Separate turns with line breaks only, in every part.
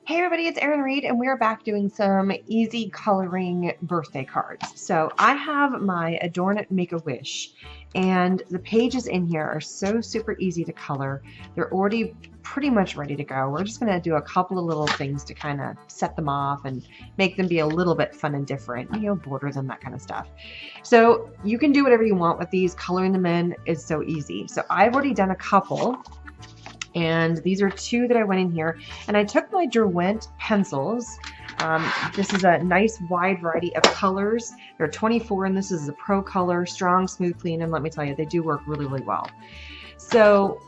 Hey everybody, it's Erin Reed, and we're back doing some easy coloring birthday cards. So I have my Adorn It Make-A-Wish, and the pages in here are so super easy to color. They're already pretty much ready to go. We're just going to do a couple of little things to kind of set them off and make them be a little bit fun and different, border them, that kind of stuff. So you can do whatever you want with these. Coloring them in is so easy. So I've already done a couple. And these are two that I went in here, and I took my Derwent pencils. This is a nice wide variety of colors. There are 24, and this is a pro color, strong, smooth, clean, and let me tell you, they do work really, really well. So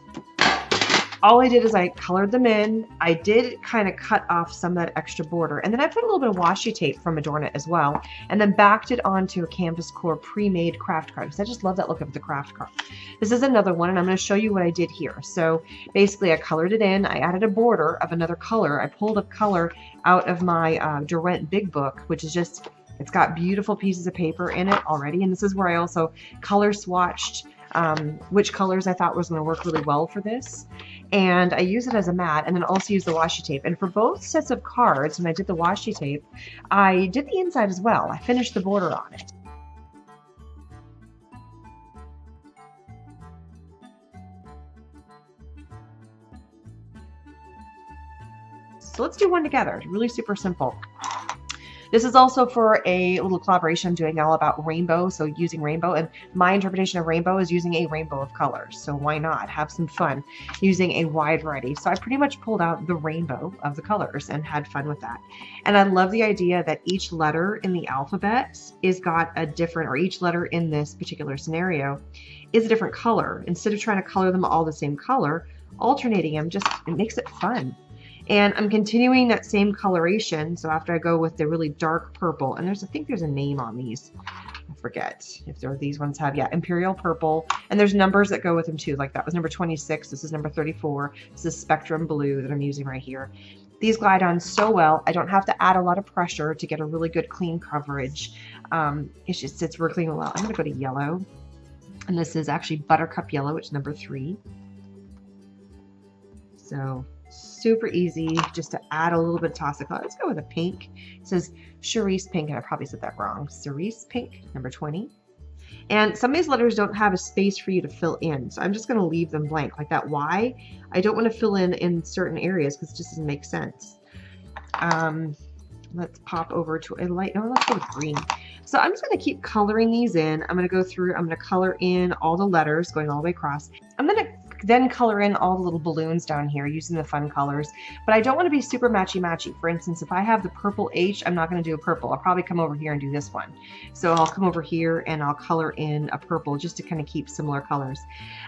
all I did is I colored them in. I did kind of cut off some of that extra border, and then I put a little bit of washi tape from Adorn It as well, and then backed it onto a Canvas Core pre-made craft card, because I just love that look of the craft card. This is another one, and I'm going to show you what I did here. So basically I colored it in, I added a border of another color, I pulled a color out of my Derwent Big Book, which is just, it's got beautiful pieces of paper in it already, and this is where I also color swatched which colors I thought was going to work really well for this. And I use it as a mat, and then also use the washi tape. And for both sets of cards, when I did the washi tape, I did the inside as well. I finished the border on it. So let's do one together. Really super simple. This is also for a little collaboration I'm doing all about rainbow, so using rainbow, and my interpretation of rainbow is using a rainbow of colors, so why not have some fun using a wide variety. So I pretty much pulled out the rainbow of the colors and had fun with that. And I love the idea that each letter in the alphabet is got a different, or each letter in this particular scenario is a different color. Instead of trying to color them all the same color, alternating them just, it makes it fun. And I'm continuing that same coloration. So after I go with the really dark purple, and I think there's a name on these. I forget if there are these ones have, yeah, Imperial Purple. And there's numbers that go with them too. Like that was number 26. This is number 34. This is Spectrum Blue that I'm using right here. These glide on so well. I don't have to add a lot of pressure to get a really good clean coverage. It just sits working well. I'm going to go to yellow. And this is actually Buttercup Yellow, which is number 3. So super easy just to add a little bit of toss of color. Let's go with a pink. It says Cerise Pink, and I probably said that wrong. Cerise Pink, number 20. And some of these letters don't have a space for you to fill in, so I'm just going to leave them blank. Like that Y, I don't want to fill in certain areas because it just doesn't make sense. Let's pop over to a light. No, let's go with green. So I'm just going to keep coloring these in. I'm going to go through, I'm going to color in all the letters going all the way across. I'm going to then color in all the little balloons down here using the fun colors, but I don't want to be super matchy-matchy. For instance, if I have the purple H, I'm not going to do a purple. I'll probably come over here and do this one. So I'll come over here and I'll color in a purple just to kind of keep similar colors.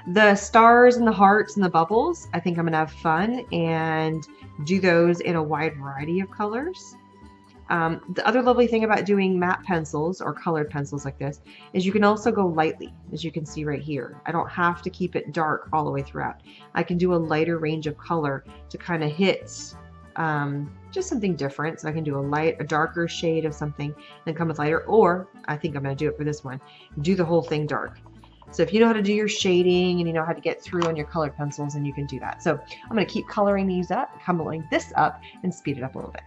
The stars and the hearts and the bubbles, I think I'm going to have fun and do those in a wide variety of colors. The other lovely thing about doing matte pencils or colored pencils like this is you can also go lightly, as you can see right here. I don't have to keep it dark all the way throughout. I can do a lighter range of color to kind of hit just something different. So I can do a darker shade of something and come with lighter, or I think I'm going to do it for this one, do the whole thing dark. So if you know how to do your shading and you know how to get through on your colored pencils, then you can do that. So I'm going to keep coloring these up, coloring this up, and speed it up a little bit.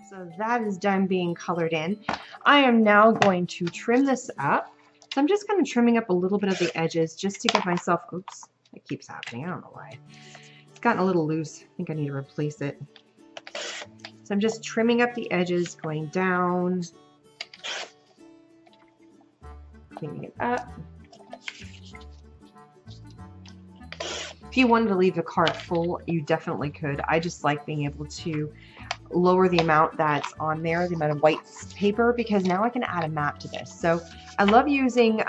So that is done being colored in. I am now going to trim this up. So I'm just kind of trimming up a little bit of the edges just to give myself, oops, it keeps happening. I don't know why. It's gotten a little loose. I think I need to replace it. So I'm just trimming up the edges, going down, cleaning it up. If you wanted to leave the card full, you definitely could. I just like being able to lower the amount that's on there, the amount of white paper, because now I can add a map to this. So I love using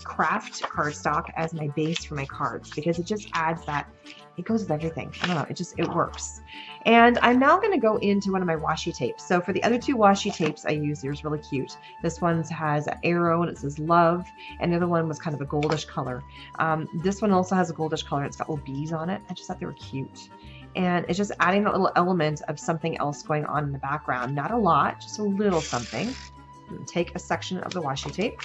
craft cardstock as my base for my cards because it just adds that, it goes with everything. I don't know, it works. And I'm now going to go into one of my washi tapes. So for the other two washi tapes I used, they're really cute. This one has an arrow and it says love, and the other one was kind of a goldish color. This one also has a goldish color. It's got little bees on it. I just thought they were cute. And it's just adding a little element of something else going on in the background. Not a lot, just a little something. Take a section of the washi tape.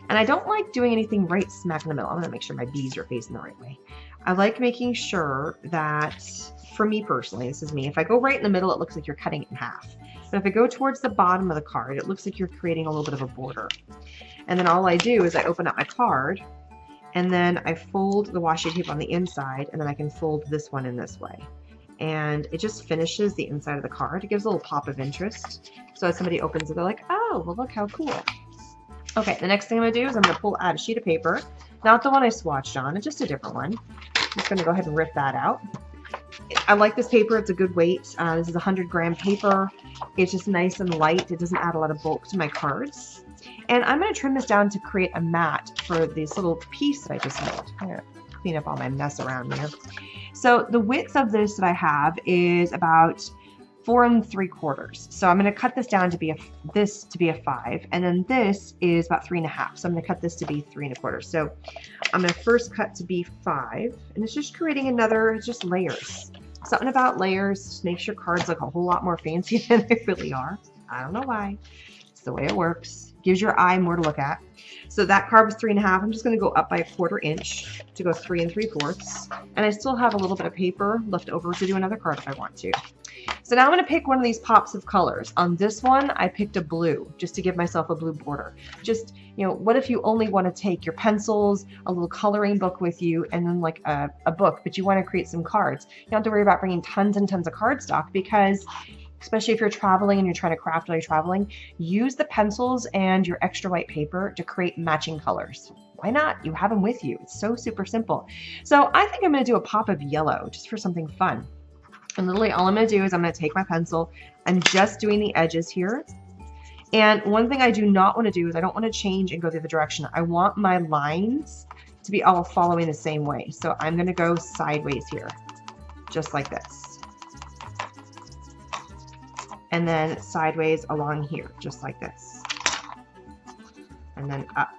And I don't like doing anything right smack in the middle. I'm gonna make sure my bees are facing the right way. I like making sure that, for me personally, this is me, if I go right in the middle, it looks like you're cutting it in half. But if I go towards the bottom of the card, it looks like you're creating a little bit of a border. And then all I do is I open up my card, and then I fold the washi tape on the inside, and then I can fold this one in this way. And it just finishes the inside of the card. It gives a little pop of interest. So as somebody opens it, they're like, oh, well, look how cool. Okay, the next thing I'm gonna do is I'm gonna pull out a sheet of paper. Not the one I swatched on, it's just a different one. I'm just gonna go ahead and rip that out. I like this paper, it's a good weight. This is 100-gram paper. It's just nice and light. It doesn't add a lot of bulk to my cards. And I'm going to trim this down to create a mat for this little piece that I just made. I'm going to clean up all my mess around here. So the width of this that I have is about 4 3/4. So I'm going to cut this down to be a 5, and then this is about 3 1/2. So I'm going to cut this to be 3 1/4. So I'm going to first cut to be 5, and it's just creating another, it's just layers. Something about layers just makes your cards look a whole lot more fancy than they really are. I don't know why. It's the way it works. Gives your eye more to look at. So that card was 3 1/2. I'm just going to go up by 1/4 inch to go 3 3/4. And I still have a little bit of paper left over to do another card if I want to. So now I'm going to pick one of these pops of colors. On this one, I picked a blue just to give myself a blue border. Just, you know, what if you only want to take your pencils, a little coloring book with you, and then like a book, but you want to create some cards. You don't have to worry about bringing tons and tons of cardstock because, especially if you're traveling and you're trying to craft while you're traveling, use the pencils and your extra white paper to create matching colors. Why not? You have them with you. It's so super simple. So I think I'm going to do a pop of yellow just for something fun. And literally all I'm going to do is I'm going to take my pencil. I'm just doing the edges here. And one thing I do not want to do is I don't want to change and go the other direction. I want my lines to be all following the same way. So I'm going to go sideways here, just like this. And then sideways along here, just like this. And then up.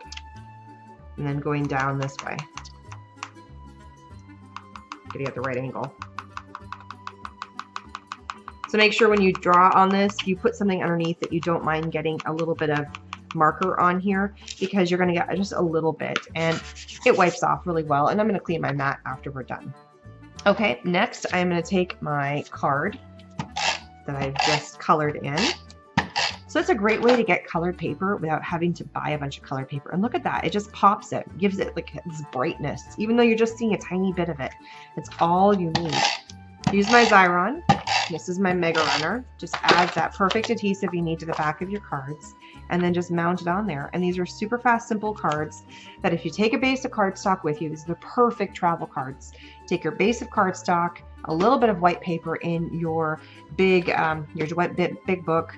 And then going down this way. Getting at the right angle. So make sure when you draw on this, you put something underneath that you don't mind getting a little bit of marker on here, because you're going to get just a little bit and it wipes off really well. And I'm going to clean my mat after we're done. Okay, next I'm going to take my card that I've just colored in. So it's a great way to get colored paper without having to buy a bunch of colored paper. And look at that, it just pops it, gives it like this brightness, even though you're just seeing a tiny bit of it. It's all you need. Use my Xyron. This is my Mega Runner. Just adds that perfect adhesive you need to the back of your cards, and then just mount it on there. And these are super fast, simple cards that if you take a base of cardstock with you, these are the perfect travel cards. Take your base of cardstock, a little bit of white paper in your big book,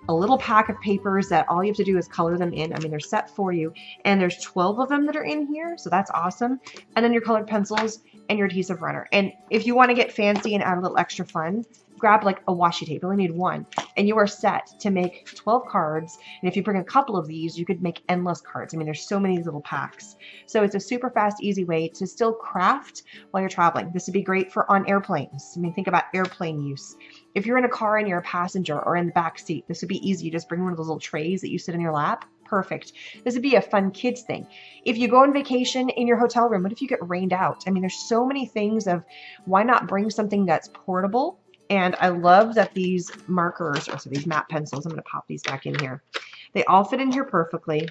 a little pack of papers that all you have to do is color them in. I mean, they're set for you, and there's 12 of them that are in here, so that's awesome. And then your colored pencils and your adhesive runner. And if you want to get fancy and add a little extra fun, grab like a washi tape. You only need one, and you are set to make 12 cards. And if you bring a couple of these, you could make endless cards. I mean, there's so many little packs. So it's a super fast, easy way to still craft while you're traveling. This would be great for on airplanes. I mean, think about airplane use. If you're in a car and you're a passenger or in the back seat, this would be easy. You just bring one of those little trays that you sit in your lap. Perfect. This would be a fun kids thing. If you go on vacation in your hotel room, what if you get rained out? I mean, there's so many things of why not bring something that's portable. And I love that these markers, or so these matte pencils, I'm going to pop these back in here. They all fit in here perfectly.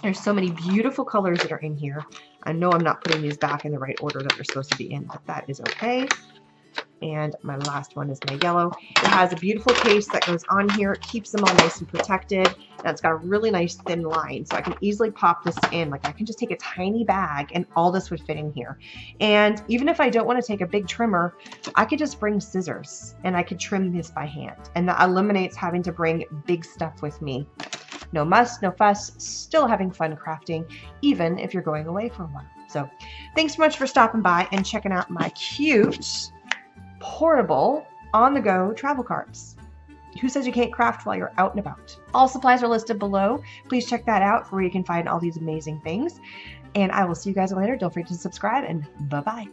There's so many beautiful colors that are in here. I know I'm not putting these back in the right order that they're supposed to be in, but that is okay. and my last one is my yellow. It has a beautiful case that goes on here. It keeps them all nice and protected. And it's got a really nice thin line, so I can easily pop this in. Like I can just take a tiny bag and all this would fit in here. And even if I don't want to take a big trimmer, I could just bring scissors and I could trim this by hand. And that eliminates having to bring big stuff with me. No muss, no fuss, still having fun crafting, even if you're going away for a while. So thanks so much for stopping by and checking out my cute, portable, on-the-go travel cards. Who says you can't craft while you're out and about? All supplies are listed below. Please check that out for where you can find all these amazing things. And I will see you guys later. Don't forget to subscribe, and bye-bye.